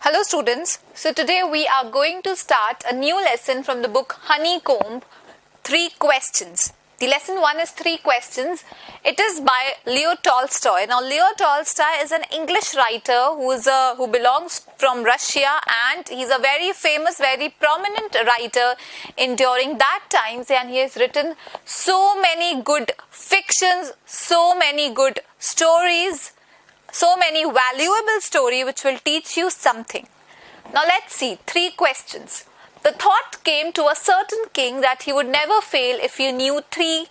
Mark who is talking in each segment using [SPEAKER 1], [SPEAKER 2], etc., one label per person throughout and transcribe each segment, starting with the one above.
[SPEAKER 1] Hello students, so today we are going to start a new lesson from the book Honeycomb, 3 questions. The lesson 1 is 3 questions. It is by Leo Tolstoy. Now Leo Tolstoy is an English writer who belongs from Russia, and he's a very famous, very prominent writer during that times, and he has written so many good fictions, so many good stories, so many valuable stories which will teach you something. Now let's see, 3 questions. The thought came to a certain king that he would never fail if he knew three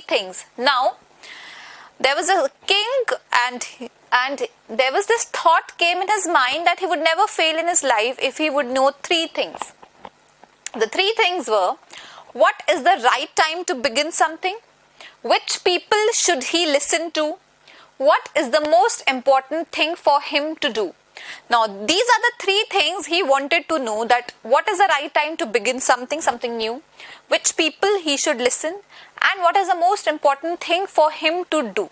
[SPEAKER 1] things. Now, there was a king and there was this thought came in his mind that he would never fail in his life if he would know 3 things. The 3 things were, what is the right time to begin something? Which people should he listen to? What is the most important thing for him to do? Now, these are the 3 things he wanted to know, that what is the right time to begin something new, which people he should listen, and what is the most important thing for him to do.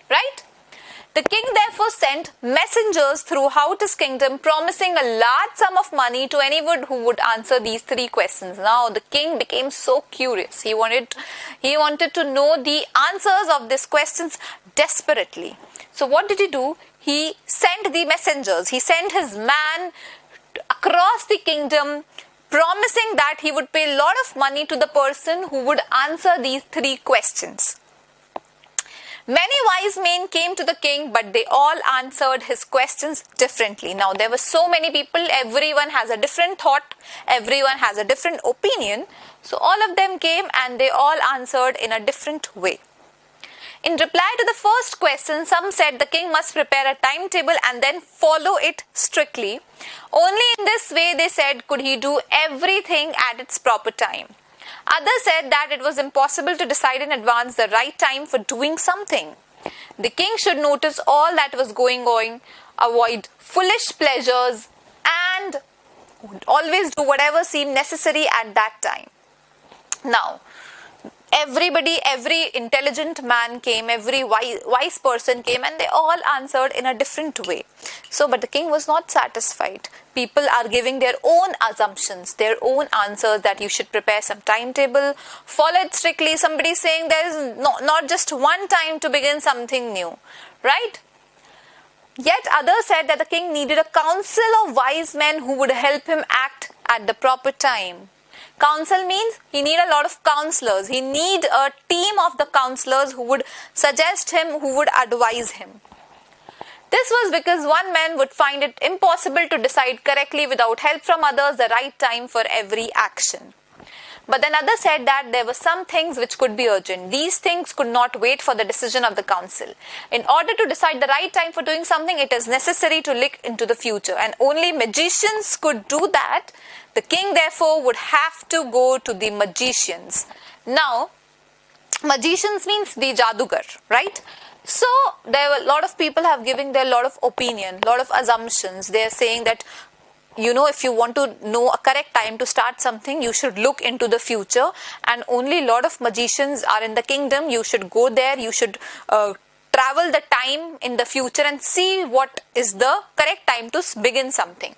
[SPEAKER 1] Right? The king therefore sent messengers throughout his kingdom, promising a large sum of money to anyone who would answer these 3 questions. Now, the king became so curious. He wanted to know the answers of these questions desperately. So what did he do? He sent the messengers. He sent his man across the kingdom, promising that he would pay a lot of money to the person who would answer these 3 questions. Many wise men came to the king, but they all answered his questions differently. Now, there were so many people, everyone has a different thought, everyone has a different opinion. So, all of them came and they all answered in a different way. In reply to the first question, some said the king must prepare a timetable and then follow it strictly. Only in this way, they said, could he do everything at its proper time. Others said that it was impossible to decide in advance the right time for doing something. The king should notice all that was going on, avoid foolish pleasures, and always do whatever seemed necessary at that time. Now, every intelligent man came, every wise person came, and they all answered in a different way. So, but the king was not satisfied. People are giving their own assumptions, their own answers, that you should prepare some timetable, follow it strictly. Somebody saying there is not just one time to begin something new, right? Yet others said that the king needed a council of wise men who would help him act at the proper time. Counsel means he need a lot of counselors. He need a team of the counselors who would suggest him, who would advise him. This was because one man would find it impossible to decide correctly without help from others the right time for every action. But then others said that there were some things which could be urgent. These things could not wait for the decision of the council. In order to decide the right time for doing something, it is necessary to look into the future, and only magicians could do that. The king therefore would have to go to the magicians. Now, magicians means the jadugar, right? So, there were a lot of people have given their lot of opinion, lot of assumptions. They are saying that, if you want to know a correct time to start something, you should look into the future, and only a lot of magicians are in the kingdom. You should go there, you should travel the time in the future and see what is the correct time to begin something.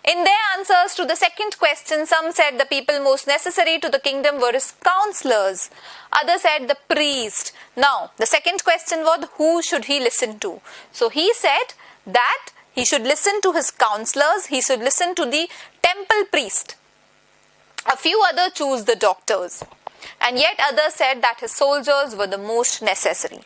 [SPEAKER 1] In their answers to the second question, some said the people most necessary to the kingdom were his counselors. Others said the priest. Now, the second question was, who should he listen to? So, he said that he should listen to his counselors, he should listen to the temple priest. A few others chose the doctors, and yet others said that his soldiers were the most necessary.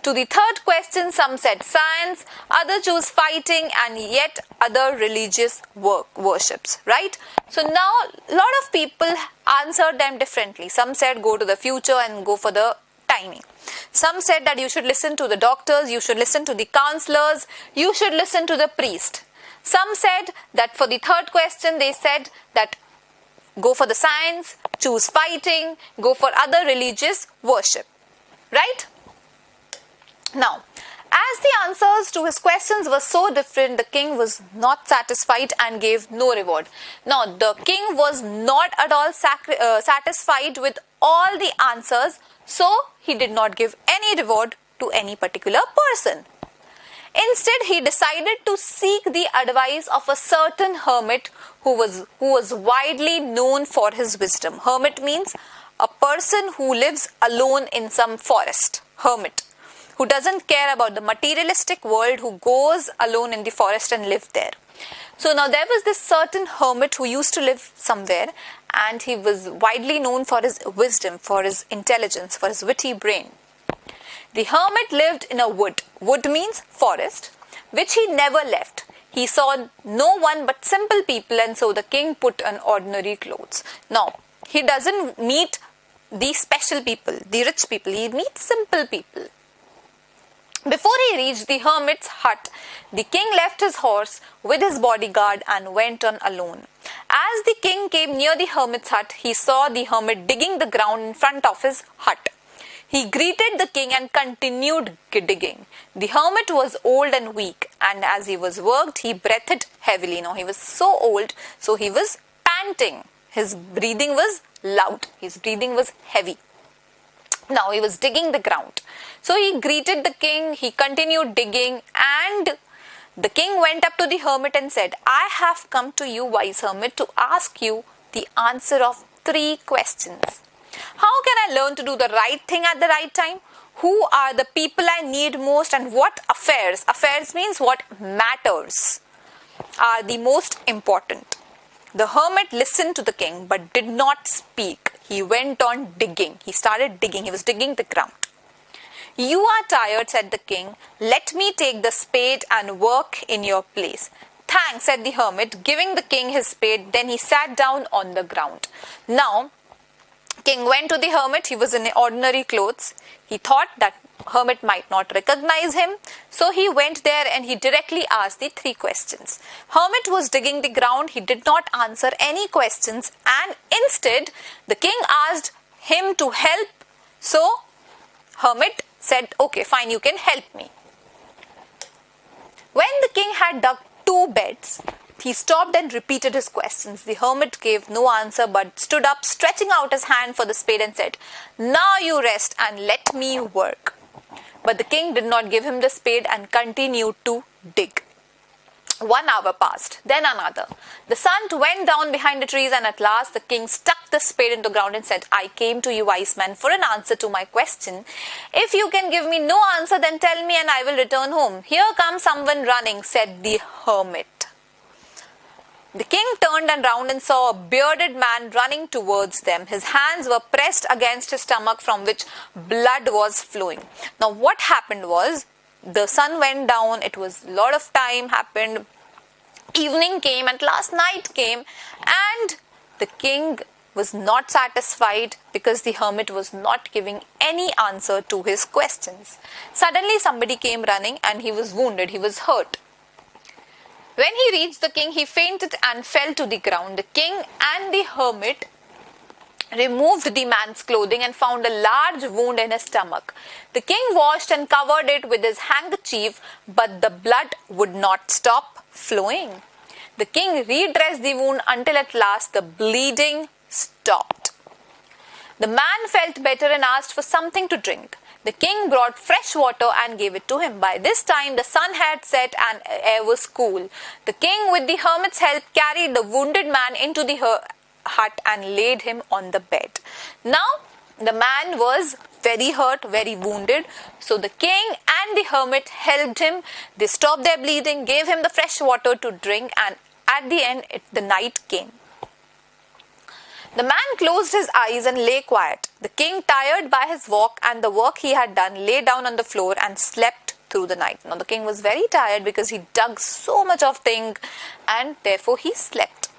[SPEAKER 1] To the third question, some said science, others chose fighting, and yet other religious worships, right? So now a lot of people answered them differently. Some said go to the future and go for the timing. Some said that you should listen to the doctors, you should listen to the counselors, you should listen to the priest. Some said that for the third question, they said that go for the science, choose fighting, go for other religious worship, right? Now, as the answers to his questions were so different, the king was not satisfied and gave no reward. Now, the king was not at all satisfied with all the answers, so he did not give any reward to any particular person. Instead, he decided to seek the advice of a certain hermit who was widely known for his wisdom. Hermit means a person who lives alone in some forest. Hermit, who doesn't care about the materialistic world, who goes alone in the forest and live there. So now there was this certain hermit who used to live somewhere, and he was widely known for his wisdom, for his intelligence, for his witty brain. The hermit lived in a wood. Wood means forest, which he never left. He saw no one but simple people, and so the king put on ordinary clothes. Now, he doesn't meet the special people, the rich people. He meets simple people. Before he reached the hermit's hut, the king left his horse with his bodyguard and went on alone. As the king came near the hermit's hut, he saw the hermit digging the ground in front of his hut. He greeted the king and continued digging. The hermit was old and weak, and as he was worked, he breathed heavily. Now, he was so old, so he was panting. His breathing was loud. His breathing was heavy. Now, he was digging the ground. So, he greeted the king, he continued digging, and the king went up to the hermit and said, "I have come to you, wise hermit, to ask you the answer of 3 questions. How can I learn to do the right thing at the right time? Who are the people I need most, and what affairs means what matters, are the most important?" The hermit listened to the king but did not speak. He went on digging. He started digging. He was digging the ground. "You are tired," said the king. "Let me take the spade and work in your place." "Thanks," said the hermit, giving the king his spade. Then he sat down on the ground. Now, king went to the hermit. He was in ordinary clothes. He thought that hermit might not recognize him. So he went there and he directly asked the 3 questions. Hermit was digging the ground. He did not answer any questions, and instead the king asked him to help. So hermit said, "Okay, fine, you can help me." When the king had dug 2 beds, he stopped and repeated his questions. The hermit gave no answer but stood up, stretching out his hand for the spade, and said, "Now you rest and let me work." But the king did not give him the spade and continued to dig. 1 hour passed, then another. The sun went down behind the trees, and at last the king stuck the spade into the ground and said, "I came to you, wise man, for an answer to my question. If you can give me no answer, then tell me and I will return home." "Here comes someone running," said the hermit. The king turned around and saw a bearded man running towards them. His hands were pressed against his stomach, from which blood was flowing. Now, what happened was, the sun went down, it was a lot of time happened, evening came, and last night came, and the king was not satisfied because the hermit was not giving any answer to his questions. Suddenly, somebody came running and he was wounded, he was hurt. When he reached the king, he fainted and fell to the ground. The king and the hermit removed the man's clothing and found a large wound in his stomach. The king washed and covered it with his handkerchief, but the blood would not stop flowing. The king redressed the wound until at last the bleeding stopped. The man felt better and asked for something to drink. The king brought fresh water and gave it to him. By this time, the sun had set and air was cool. The king, with the hermit's help, carried the wounded man into the hut and laid him on the bed. Now, the man was very hurt, very wounded. So the king and the hermit helped him. They stopped their bleeding, gave him the fresh water to drink, and at the end, the night came. The man closed his eyes and lay quiet. The king, tired by his walk and the work he had done, lay down on the floor and slept through the night. Now, the king was very tired because he dug so much of thing, and therefore he slept.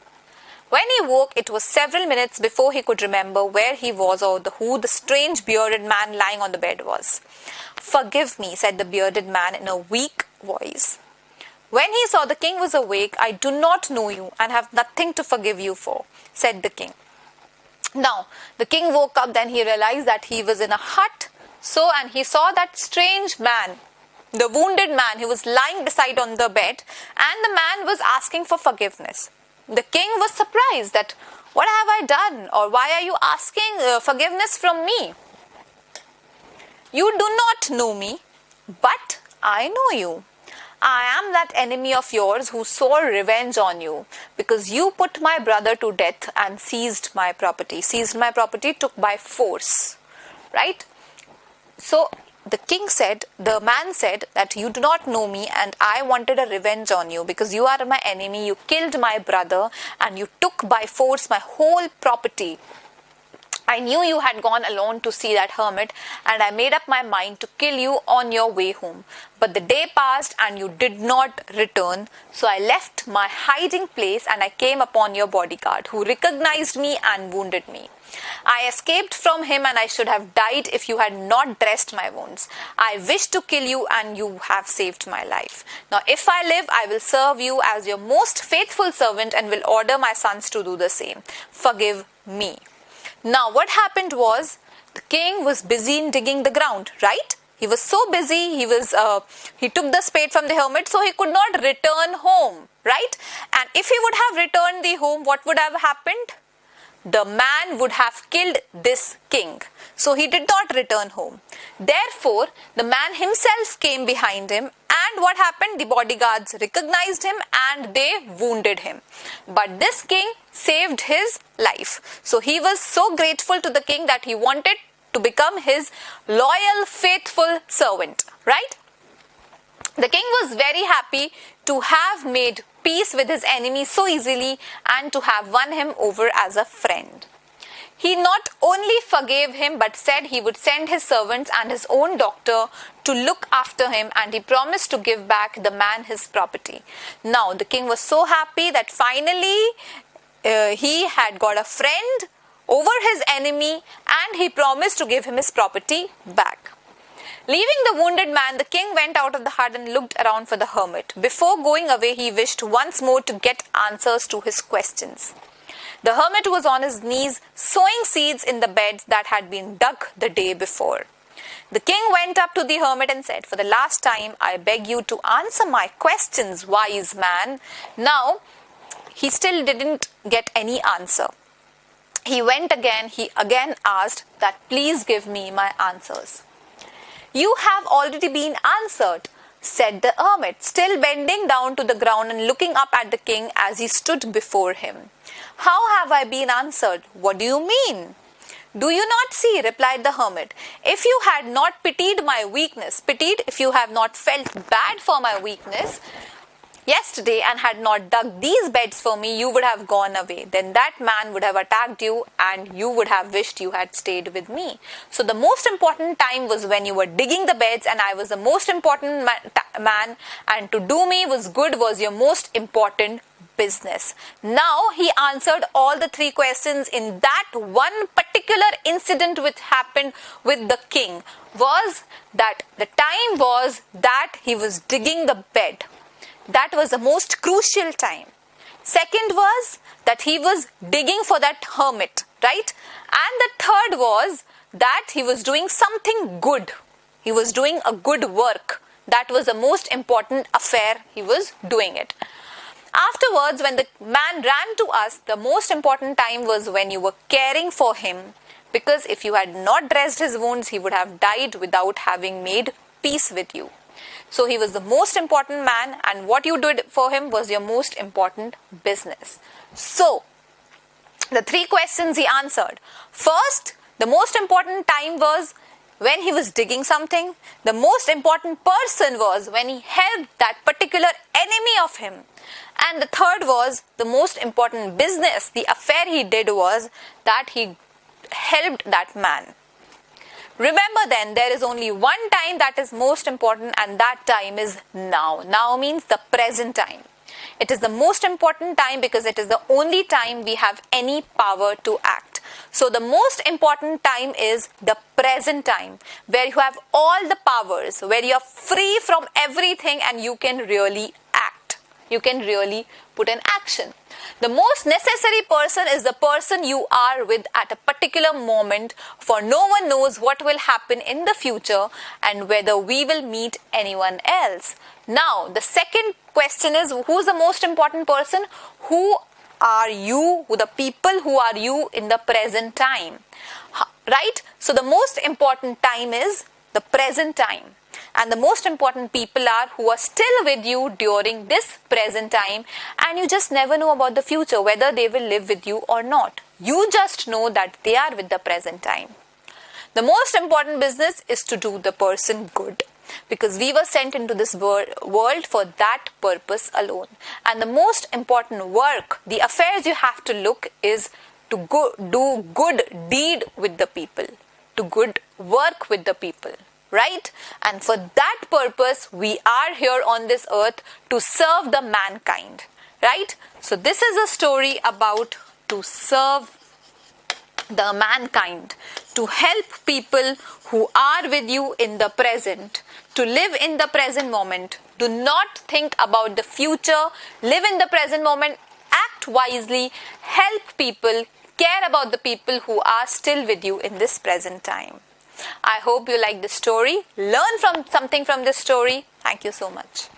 [SPEAKER 1] When he woke, it was several minutes before he could remember where he was or who the strange bearded man lying on the bed was. "Forgive me," said the bearded man in a weak voice. When he saw the king was awake, "I do not know you and have nothing to forgive you for," said the king. Now, the king woke up, then he realized that he was in a hut. And he saw that strange man, the wounded man, who was lying beside on the bed, and the man was asking for forgiveness. The king was surprised that, "What have I done? Or why are you asking forgiveness from me? You do not know me, but I know you. I am that enemy of yours who swore revenge on you because you put my brother to death and seized my property. Seized my property, took by force. Right? So the man said that you do not know me and I wanted a revenge on you because you are my enemy. You killed my brother and you took by force my whole property. I knew you had gone alone to see that hermit and I made up my mind to kill you on your way home. But the day passed and you did not return. So I left my hiding place and I came upon your bodyguard who recognized me and wounded me. I escaped from him and I should have died if you had not dressed my wounds. I wished to kill you and you have saved my life. Now if I live, I will serve you as your most faithful servant and will order my sons to do the same. Forgive me. Now what happened was the king was busy in digging the ground, right? He was so busy, he took the spade from the hermit, so he could not return home, right? And if he would have returned the home, what would have happened? The man would have killed this king. So he did not return home. Therefore, the man himself came behind him, and what happened? The bodyguards recognized him and they wounded him. But this king saved his life. So he was so grateful to the king that he wanted to become his loyal, faithful servant, right? The king was very happy to have made peace with his enemy so easily and to have won him over as a friend. He not only forgave him but said he would send his servants and his own doctor to look after him, and he promised to give back the man his property. Now the king was so happy that finally he had got a friend over his enemy and he promised to give him his property back. Leaving the wounded man, the king went out of the hut and looked around for the hermit. Before going away, he wished once more to get answers to his questions. The hermit was on his knees, sowing seeds in the beds that had been dug the day before. The king went up to the hermit and said, "For the last time, I beg you to answer my questions, wise man." Now, he still didn't get any answer. He again asked that, "Please give me my answers." "You have already been answered," said the hermit, still bending down to the ground and looking up at the king as he stood before him. "How have I been answered? What do you mean?" "Do you not see," replied the hermit, "if you had not pitied my weakness, if you have not felt bad for my weakness yesterday and had not dug these beds for me, you would have gone away. Then that man would have attacked you and you would have wished you had stayed with me. So the most important time was when you were digging the beds and I was the most important man, and to do me was good was your most important business." Now he answered all the three questions in that one particular incident which happened with the king. Was that the time was that he was digging the bed. That was the most crucial time. Second was that he was digging for that hermit, right? And the third was that he was doing something good. He was doing a good work. That was the most important affair he was doing it. Afterwards, when the man ran to us, the most important time was when you were caring for him, because if you had not dressed his wounds, he would have died without having made peace with you. So he was the most important man, and what you did for him was your most important business. So, the three questions he answered. First, the most important time was when he was digging something. The most important person was when he helped that particular enemy of him. And the third was the most important business, the affair he did was that he helped that man. Remember then, there is only one time that is most important, and that time is now. Now means the present time. It is the most important time because it is the only time we have any power to act. So the most important time is the present time, where you have all the powers, where you are free from everything and you can really act. You can really put in action. The most necessary person is the person you are with at a particular moment, for no one knows what will happen in the future and whether we will meet anyone else. Now, the second question is, who's the most important person? Who are you, the people who are you in the present time, right? So the most important time is the present time. And the most important people are who are still with you during this present time, and you just never know about the future, whether they will live with you or not. You just know that they are with the present time. The most important business is to do the person good, because we were sent into this world for that purpose alone. And the most important work, the affairs you have to look is to do good deed with the people, to good work with the people, right? And for that purpose, we are here on this earth to serve the mankind, right? So this is a story about to serve the mankind, to help people who are with you in the present, to live in the present moment. Do not think about the future. Live in the present moment, act wisely, help people, care about the people who are still with you in this present time. I hope you like this story. Learn from something from this story. Thank you so much.